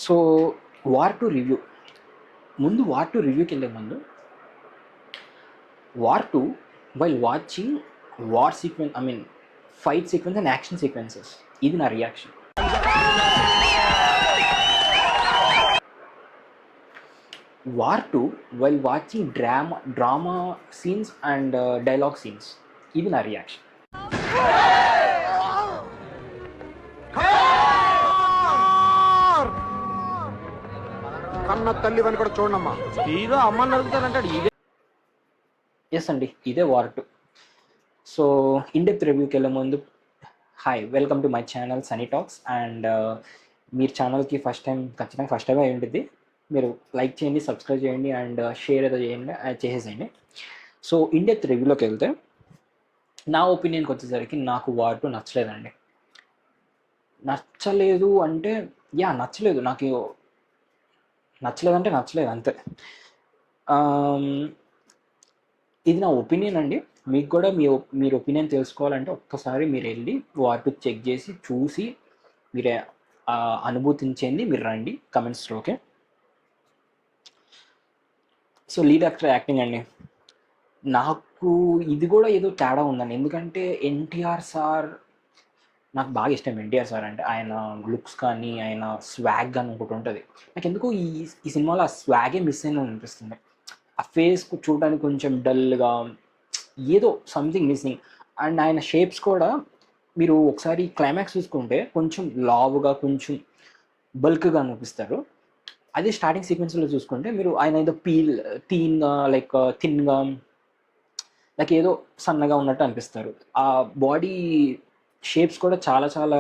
So, 'war 2' review. ముందు 'war 2' రివ్యూకెళ్ళే ముందు 'war 2' while watching war sequence fight sequence and action sequences. ఇది నా reaction. 'War 2' while watching drama scenes and dialogue scenes. ఇది నా reaction. కన్న తల్లి అని కూడా చూడమ్మా. హీరో అమ్మని అడుగుతానంటాడు. ఎస్ అండి, ఇదే 'వార్ 2'. సో ఇన్డెప్త్ రివ్యూకి వెళ్ళే ముందు, hi, welcome to my channel Sunny talks. And మీరు ఛానల్కి ఖచ్చితంగా ఫస్ట్ టైం అయి ఉంటుంది. మీరు లైక్ చేయండి, సబ్స్క్రైబ్ చేయండి అండ్ షేర్ ఏదో చేయండి, చేసేసేయండి. సో ఇన్డెప్త్ రివ్యూలోకి వెళ్తే, నా ఒపీనియన్కి వచ్చేసరికి నాకు 'వార్ 2' నచ్చలేదండి. నచ్చలేదు అంటే నచ్చలేదు. నాకు నచ్చలేదంటే నచ్చలేదు, అంతే. ఇది నా ఒపీనియన్ అండి. మీకు కూడా మీరు ఒపీనియన్ తెలుసుకోవాలంటే ఒక్కసారి మీరు వెళ్ళి 'వార్ 2' చెక్ చేసి చూసి మీరే అనుభూతించేయండి. మీరు రండి కమెంట్స్లో, okay. So lead actor acting అండి, నాకు ఇది కూడా ఏదో తేడా ఉందండి. ఎందుకంటే ఎన్టీఆర్ సార్ నాకు బాగా ఇష్టం. ఎన్టీఆర్ సార్ అంటే ఆయన లుక్స్ కానీ ఆయన స్వాగ్ కానీ ఒకటి ఉంటుంది. నాకు ఎందుకో ఈ సినిమాలో ఆ స్వాగే మిస్ అయిన అనిపిస్తుంది. ఆ ఫేస్ చూడడానికి కొంచెం డల్గా, ఏదో సంథింగ్ మిస్సింగ్. అండ్ ఆయన షేప్స్ కూడా మీరు ఒకసారి క్లైమాక్స్ చూసుకుంటే కొంచెం లావుగా, కొంచెం బల్క్గా అనిపిస్తారు. అదే స్టార్టింగ్ సీక్వెన్స్లో చూసుకుంటే మీరు ఆయన ఏదో థిన్గా లైక్ ఏదో సన్నగా ఉన్నట్టు అనిపిస్తారు. ఆ బాడీ షేప్స్ కూడా చాలా చాలా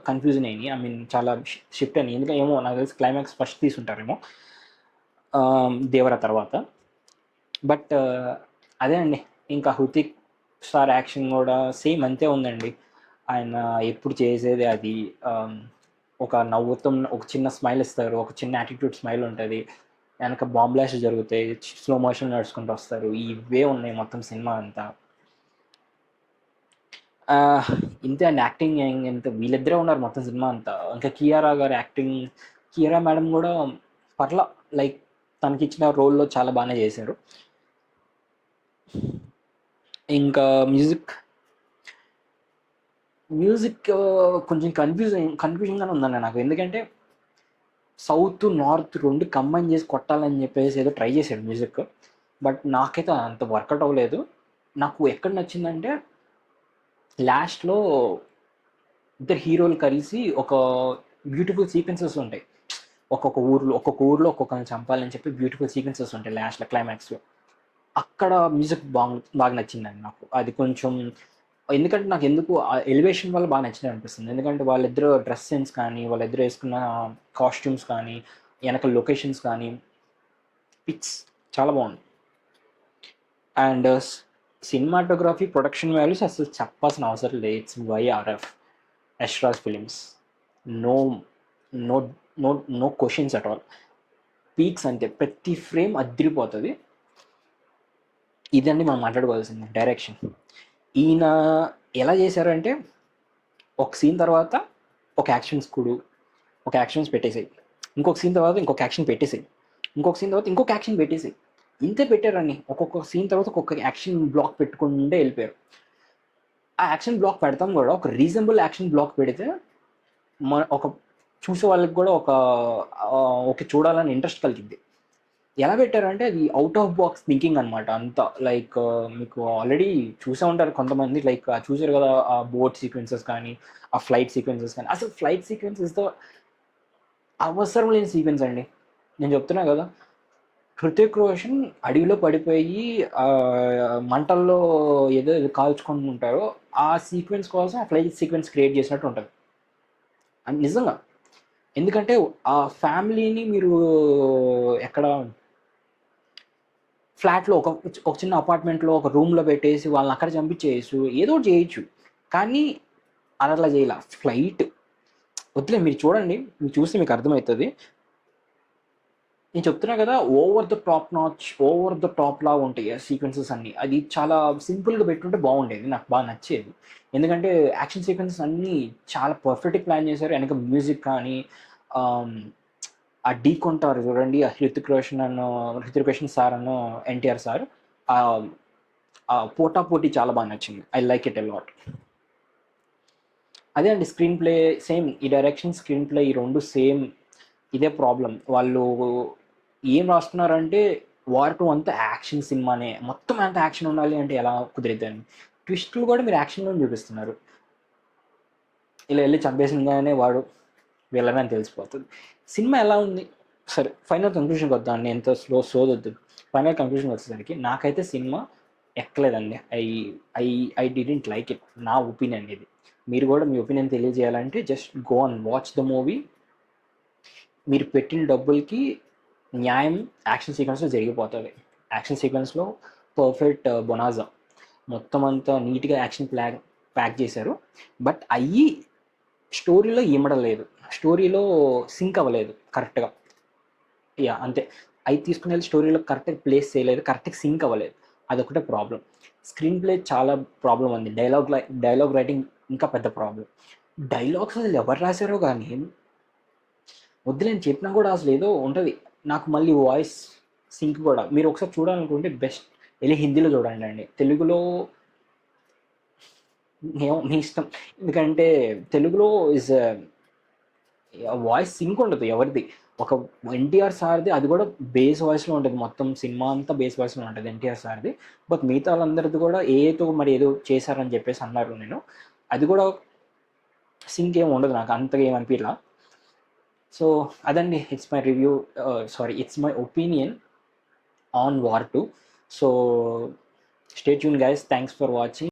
కన్ఫ్యూజన్ అయినాయి. చాలా షిఫ్ట్ అయినాయి. ఎందుకంటే ఏమో నాకు తెలిసి క్లైమాక్స్ ఫస్ట్ తీసుంటారేమో దేవర తర్వాత. బట్ అదే అండి, ఇంకా హృతిక్ సార్ యాక్షన్ కూడా సేమ్ అంతే ఉందండి. ఆయన ఎప్పుడు చేసేది అది, ఒక ఒక చిన్న స్మైల్ ఇస్తారు, ఒక చిన్న యాటిట్యూడ్ స్మైల్ ఉంటుంది, వెనక బాంబ్ బ్లాస్ట్ జరుగుతాయి, స్లో మోషన్ నడుచుకుంటూ వస్తారు. ఇవే ఉన్నాయి మొత్తం సినిమా అంతా. ఇంతే అండి యాక్టింగ్. ఇంత వీళ్ళిద్దరే ఉన్నారు మొత్తం సినిమా అంతా. ఇంకా కియారా గారు యాక్టింగ్, కియారా మేడం కూడా పర్లా, లైక్ తనకి ఇచ్చిన రోల్లో చాలా బాగానే చేశారు. ఇంకా మ్యూజిక్ కొంచెం కన్ఫ్యూజన్గానే ఉందండి నాకు. ఎందుకంటే సౌత్ నార్త్ రెండు కంబైన్ చేసి కొట్టాలని చెప్పేసి ఏదో ట్రై చేశాడు మ్యూజిక్. బట్ నాకైతే అంత వర్కౌట్ అవ్వలేదు. నాకు ఎక్కడ నచ్చిందంటే లాస్ట్లో ఇద్దరు హీరోలు కలిసి ఒక బ్యూటిఫుల్ సీక్వెన్సెస్ ఉంటాయి. ఒక్కొక్క ఊర్లో ఒక్కొక్కరిని చంపాలని చెప్పి బ్యూటిఫుల్ సీక్వెన్సెస్ ఉంటాయి లాస్ట్లో, క్లైమాక్స్లో. అక్కడ మ్యూజిక్ బాగా నచ్చిందండి నాకు. అది కొంచెం, ఎందుకంటే నాకు ఎందుకు ఎలివేషన్ వల్ల బాగా నచ్చింది అనిపిస్తుంది. ఎందుకంటే వాళ్ళిద్దరు డ్రెస్ సెన్స్ కానీ, వాళ్ళిద్దరు వేసుకున్న కాస్ట్యూమ్స్ కానీ, వెనక లొకేషన్స్ కానీ, పిక్స్ చాలా బాగుంది. అండ్ సినిమాటోగ్రఫీ, ప్రొడక్షన్ వాల్యూస్ అసలు చెప్పాల్సిన అవసరం లేదు. It's YRF, Yashraj films. No no no no questions at all. Peaks అంతే, ప్రతి ఫ్రేమ్ అదిరిపోతుంది. ఇదండి మనం మాట్లాడుకోవాల్సింది. డైరెక్షన్ ఈయన ఎలా చేశారంటే, ఒక సీన్ తర్వాత ఒక యాక్షన్స్ పెట్టేసాయి, ఇంకొక సీన్ తర్వాత ఇంకొక యాక్షన్ పెట్టేసాయి, ఇంకొక సీన్ తర్వాత ఇంకొక యాక్షన్ పెట్టేసాయి. ఇంతే పెట్టారని ఒక్కొక్క సీన్ తర్వాత ఒక్కొక్క యాక్షన్ బ్లాక్ పెట్టుకుంటే వెళ్ళిపోయారు. ఆ యాక్షన్ బ్లాక్ పెడతాం కూడా ఒక రీజనబుల్ యాక్షన్ బ్లాక్ పెడితే ఒక చూసే వాళ్ళకి కూడా ఒక చూడాలని ఇంట్రెస్ట్ కలిగింది. ఎలా పెట్టారంటే అది అవుట్ ఆఫ్ బాక్స్ థింకింగ్ అనమాట అంతా. లైక్ మీకు ఆల్రెడీ చూసే ఉంటారు కొంతమంది, లైక్ చూసారు కదా ఆ బోట్ సీక్వెన్సెస్ కానీ, ఆ ఫ్లైట్ సీక్వెన్సెస్ కానీ. అసలు ఫ్లైట్ సీక్వెన్సెస్తో అవసరం లేని సీక్వెన్స్ అండి. నేను చెప్తున్నా కదా, హృతిక్ రోషన్ అడవిలో పడిపోయి మంటల్లో ఏదో కాల్చుకొని ఉంటారో ఆ సీక్వెన్స్ కోసం ఆ ఫ్లైట్ సీక్వెన్స్ క్రియేట్ చేసినట్టు ఉంటుంది నిజంగా. ఎందుకంటే ఆ ఫ్యామిలీని మీరు ఎక్కడ ఫ్లాట్లో ఒక చిన్న అపార్ట్మెంట్లో ఒక రూమ్లో పెట్టేసి వాళ్ళని అక్కడ చంపించేయచ్చు, ఏదో చేయొచ్చు. కానీ అలా చేయాల. ఫ్లైట్ వద్దులే, మీరు చూడండి, మీరు చూస్తే మీకు అర్థమవుతుంది. నేను చెప్తున్నా కదా, ఓవర్ ద టాప్ లా ఉంటాయి సీక్వెన్సెస్ అన్నీ. అది చాలా సింపుల్గా పెట్టుంటే బాగుండేది, నాకు బాగా నచ్చేది. ఎందుకంటే యాక్షన్ సీక్వెన్సెస్ అన్నీ చాలా పర్ఫెక్ట్గా ప్లాన్ చేశారు. వెనక మ్యూజిక్ కానీ ఆ ఢీ కొంటారు చూడండి, ఆ హృతిక్ రోషన్ సార్ అను ఎన్టీఆర్ సార్, ఆ ఆ పోటా పోటీ చాలా బాగా నచ్చింది. I like it a lot. అదే అండి స్క్రీన్ ప్లే సేమ్, ఈ డైరెక్షన్ స్క్రీన్ ప్లే ఈ రెండు సేమ్. ఇదే ప్రాబ్లం. వాళ్ళు ఏం రాస్తున్నారంటే వార్ టూ అంతా యాక్షన్ సినిమానే, మొత్తం అంత యాక్షన్ ఉండాలి అంటే ఎలా కుదిరిద్దండి. ట్విస్టులు కూడా మీరు యాక్షన్లో చూపిస్తున్నారు. ఇలా వెళ్ళి చంపేసిందనే వాడు వీళ్ళని తెలిసిపోతుంది. సినిమా ఎలా ఉంది సరే, ఫైనల్ కంక్లూషన్కి వద్దాం. ఎంత సోదొద్దు. ఫైనల్ కంక్లూషన్ వచ్చేసరికి నాకైతే సినిమా ఎక్కలేదండి. I didn't like it. నా ఒపీనియన్ ఇది. మీరు కూడా మీ ఒపీనియన్ తెలియజేయాలంటే just go and watch the movie. మీరు పెట్టిన డబ్బులకి న్యాయం యాక్షన్ సీక్వెన్స్లో జరిగిపోతుంది. యాక్షన్ సీక్వెన్స్లో పర్ఫెక్ట్ బొనాజా, మొత్తం అంతా నీట్గా యాక్షన్ ప్యాక్ చేశారు. బట్ అయ్యి స్టోరీలో ఇమడలేదు, స్టోరీలో సింక్ అవ్వలేదు కరెక్ట్గా. యా అంతే. అవి తీసుకుని వెళ్ళి స్టోరీలో కరెక్ట్గా ప్లేస్ చేయలేదు, కరెక్ట్గా సింక్ అవ్వలేదు. అదొకటే ప్రాబ్లం. స్క్రీన్ ప్లే చాలా ప్రాబ్లం ఉంది. డైలాగ్ రైటింగ్ ఇంకా పెద్ద ప్రాబ్లం. డైలాగ్స్ అసలు ఎవరు రాశారో కానీ వద్దులేని చెప్పినా కూడా అసలు ఏదో ఉంటుంది. నాకు మళ్ళీ వాయిస్ సింక్ కూడా మీరు ఒకసారి చూడాలనుకుంటే బెస్ట్ వెళ్ళి హిందీలో చూడండి అండి. తెలుగులో ఏమో మీ ఇష్టం. ఎందుకంటే తెలుగులో ఇస్ వాయిస్ సింక్ ఉండదు ఎవరిది. ఒక ఎన్టీఆర్ సార్ది అది కూడా బేస్ వాయిస్లో ఉంటుంది. మొత్తం సినిమా అంతా బేస్ వాయిస్లో ఉంటుంది ఎన్టీఆర్ సార్ది. బట్ మిగతా వాళ్ళందరిది కూడా ఏతో మరి ఏదో చేశారని చెప్పేసి అన్నారు. నేను అది కూడా సింక్ ఏమి ఉండదు, నాకు అంతగా ఏమనిపించలా. సో అదండి, it's my review, it's my opinion on war 2. So stay tune guys, thanks for watching.